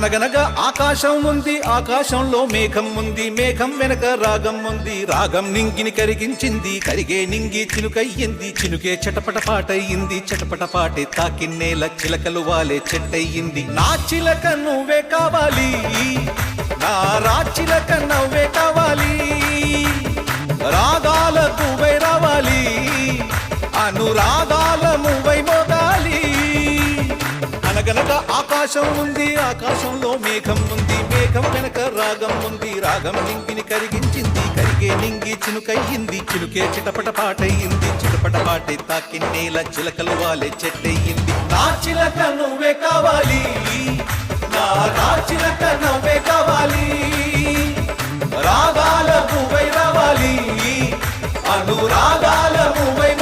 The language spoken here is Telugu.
అనగనగా ఆకాశం ఉంది, ఆకాశంలో మేఘం ఉంది, మేఘం వెనక రాగం ఉంది, రాగం నింగిని కరిగించింది, కరిగే నింగి చినుకయ్యింది, చినుకే చటపట పాటయ్యింది, చటపట పాటే తాకిన్నేల చిలకలు వాలే చెట్టయ్యింది. నా చిలక నువ్వే కావాలి, నా రాచిలక నవ్వే కావాలి, రాగాల నువ్వై రావాలి, అనురాగాల నువ్వై మోగాలి. అనగనగా ఆకాశం ఉంది, ఆకాశంలో మేఘం ఉంది, మేఘం వెనక రాగం ఉంది, రాగం నింగిని కరిగించింది, కరిగే నింగి చినుకయ్యింది, చినుకే చిటపట పాటయ్యింది, చిటపట పాటే తాకిన్నేల చిలకలు వాలే చెట్టయ్యింది. నా చిలక నువ్వే కావాలి, నా రాచిలక నవ్వే కావాలి, రాగాల నువ్వై రావాలి, అనురాగాల నువ్వై